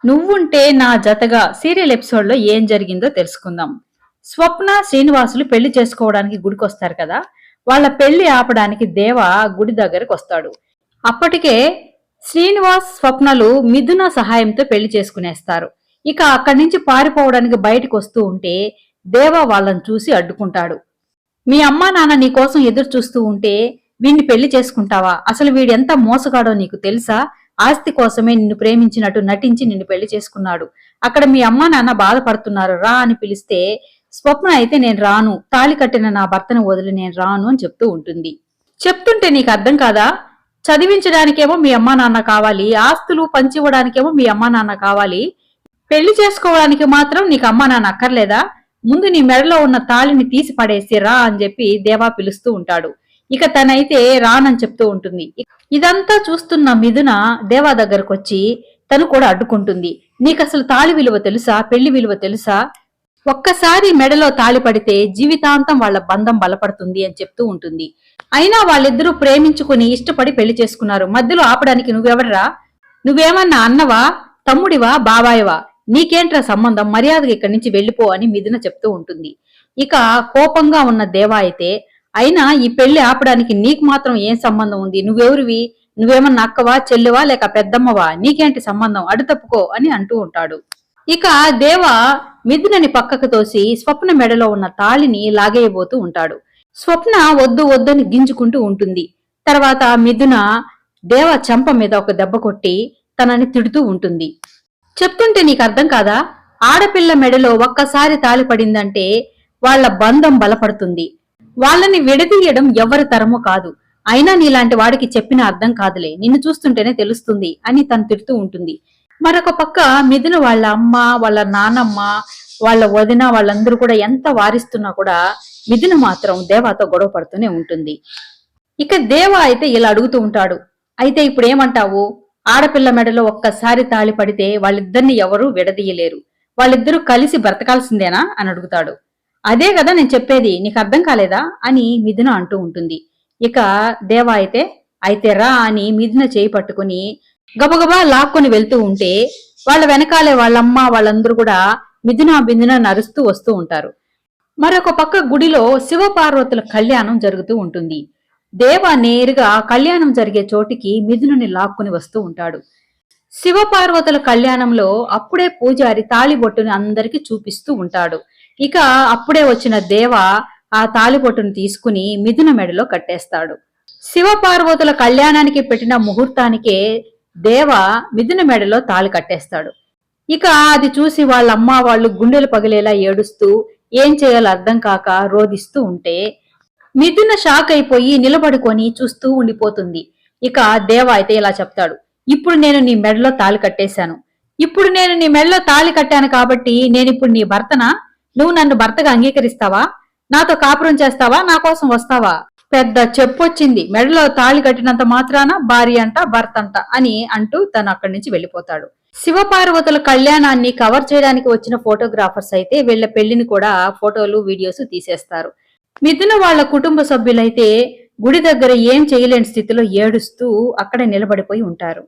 నువ్వుంటే నా జతగా సీరియల్ ఎపిసోడ్ లో ఏం జరిగిందో తెలుసుకుందాం. స్వప్న శ్రీనివాసులు పెళ్లి చేసుకోవడానికి గుడికొస్తారు కదా. వాళ్ళ పెళ్లి ఆపడానికి దేవ గుడి దగ్గరకు వస్తాడు. అప్పటికే శ్రీనివాస్ స్వప్నలు మిథున సహాయంతో పెళ్లి చేసుకునేస్తారు. ఇక అక్కడి నుంచి పారిపోవడానికి బయటకు వస్తూ ఉంటే దేవ వాళ్ళని చూసి అడ్డుకుంటాడు. మీ అమ్మా నాన్న నీ కోసం ఎదురు చూస్తూ ఉంటే వీణ్ణి పెళ్లి చేసుకుంటావా? అసలు వీడెంత మోసగాడో నీకు తెలుసా? ఆస్తి కోసమే నిన్ను ప్రేమించినట్టు నటించి నిన్ను పెళ్లి చేసుకున్నాడు. అక్కడ మీ అమ్మా నాన్న బాధపడుతున్నారు, రా అని పిలిస్తే స్వప్న అయితే నేను రాను, తాళి కట్టిన నా భర్తను వదిలి నేను రాను అని చెప్తూ ఉంటుంది. చెప్తుంటే నీకు అర్థం కాదా? చదివించడానికేమో మీ అమ్మా నాన్న కావాలి, ఆస్తులు పంచివ్వడానికేమో మీ అమ్మా నాన్న కావాలి, పెళ్లి చేసుకోవడానికి మాత్రం నీకు అమ్మా నాన్న అక్కర్లేదా? ముందు నీ మెడలో ఉన్న తాళిని తీసి పడేసి రా అని చెప్పి దేవా పిలుస్తూ ఉంటాడు. ఇక తనైతే రానని చెప్తూ ఉంటుంది. ఇదంతా చూస్తున్న మిథున దేవా దగ్గరకు వచ్చి తను కూడా అడ్డుకుంటుంది. నీకసలు తాళి విలువ తెలుసా? పెళ్లి విలువ తెలుసా? ఒక్కసారి మెడలో తాళి పడితే జీవితాంతం వాళ్ల బంధం బలపడుతుంది అని చెప్తూ ఉంటుంది. అయినా వాళ్ళిద్దరూ ప్రేమించుకుని ఇష్టపడి పెళ్లి చేసుకున్నారు. మధ్యలో ఆపడానికి నువ్వెవడరా? నువ్వేమన్నా అన్నవా, తమ్ముడివా, బాబాయివా? నీకేంట్రా సంబంధం? మర్యాదగా ఇక్కడి నుంచి వెళ్లిపో అని మిథున చెప్తూ ఉంటుంది. ఇక కోపంగా ఉన్న దేవా అయితే, అయినా ఈ పెళ్లి ఆపడానికి నీకు మాత్రం ఏం సంబంధం ఉంది? నువ్వెవరివి? నువ్వేమన్నా అక్కవా, చెల్లివా, లేక పెద్దమ్మవా? నీకేంటి సంబంధం? అడు తప్పుకో అని అంటూ ఉంటాడు. ఇక దేవ మిథునని పక్కకు తోసి స్వప్న మెడలో ఉన్న తాళిని లాగేయబోతూ ఉంటాడు. స్వప్న వద్దు వద్దని గింజుకుంటూ ఉంటుంది. తర్వాత మిథున దేవ చెంప మీద ఒక దెబ్బ కొట్టి తనని తిడుతూ ఉంటుంది. చెప్తుంటే నీకు అర్థం కాదా? ఆడపిల్ల మెడలో ఒక్కసారి తాళి పడిందంటే వాళ్ల బంధం బలపడుతుంది. వాళ్ళని విడదీయడం ఎవరి తరమో కాదు. అయినా నీలాంటి వాడికి చెప్పిన అర్థం కాదులే, నిన్ను చూస్తుంటేనే తెలుస్తుంది అని తను తిడుతూ ఉంటుంది. మరొక పక్క మిథున వాళ్ళ అమ్మ, వాళ్ళ నానమ్మ, వాళ్ళ వదిన వాళ్ళందరూ కూడా ఎంత వారిస్తున్నా కూడా మిథున మాత్రం దేవాతో గొడవ పడుతూనే ఉంటుంది. ఇక దేవ అయితే ఇలా అడుగుతూ ఉంటాడు. అయితే ఇప్పుడు ఏమంటావు? ఆడపిల్ల మెడలో ఒక్కసారి తాళి పడితే వాళ్ళిద్దరిని ఎవరూ విడదీయలేరు, వాళ్ళిద్దరూ కలిసి బ్రతకాల్సిందేనా అని అడుగుతాడు. అదే కదా నేను చెప్పేది, నీకు అర్థం కాలేదా అని మిథున అంటూ ఉంటుంది. ఇక దేవ అయితే రా అని మిథున చేయి పట్టుకుని గబగబా లాక్కొని వెళ్తూ ఉంటే వాళ్ళ వెనకాలే వాళ్ళమ్మ వాళ్ళందరూ కూడా మిథున నరుస్తూ వస్తూ ఉంటారు. మరొక పక్క గుడిలో శివపార్వతుల కళ్యాణం జరుగుతూ ఉంటుంది. దేవ నేరుగా కళ్యాణం జరిగే చోటికి మిథునుని లాక్కుని వస్తూ ఉంటాడు. శివపార్వతుల కళ్యాణంలో అప్పుడే పూజారి తాళిబొట్టుని అందరికి చూపిస్తూ ఉంటాడు. ఇక అప్పుడే వచ్చిన దేవ ఆ తాళిబొట్టును తీసుకుని మిథున మెడలో కట్టేస్తాడు. శివపార్వతుల కళ్యాణానికి పెట్టిన ముహూర్తానికే దేవ మిథున మెడలో తాళి కట్టేస్తాడు. ఇక అది చూసి వాళ్ళమ్మ వాళ్ళు గుండెలు పగిలేలా ఏడుస్తూ ఏం చేయాలో అర్థం కాక రోదిస్తూ ఉంటే మిథున షాక్ అయిపోయి నిలబడుకొని చూస్తూ ఉండిపోతుంది. ఇక దేవ అయితే ఇలా చెప్తాడు. ఇప్పుడు నేను నీ మెడలో తాళి కట్టేశాను. ఇప్పుడు నేను నీ మెడలో తాళి కట్టాను కాబట్టి నేనిప్పుడు నీ భర్తనా? నువ్వు నన్ను భర్తగా అంగీకరిస్తావా? నాతో కాపురం చేస్తావా? నా కోసం వస్తావా? పెద్ద చెప్పొచ్చింది, మెడలో తాళి కట్టినంత మాత్రాన భార్య అంట భర్త అంట అని అంటూ తను అక్కడి నుంచి వెళ్లిపోతాడు. శివపార్వతుల కళ్యాణాన్ని కవర్ చేయడానికి వచ్చిన ఫోటోగ్రాఫర్స్ అయితే వీళ్ల పెళ్లిని కూడా ఫోటోలు వీడియోస్ తీసేస్తారు. మిథున వాళ్ల కుటుంబ సభ్యులైతే గుడి దగ్గర ఏం చేయలేని స్థితిలో ఏడుస్తూ అక్కడే నిలబడిపోయి ఉంటారు.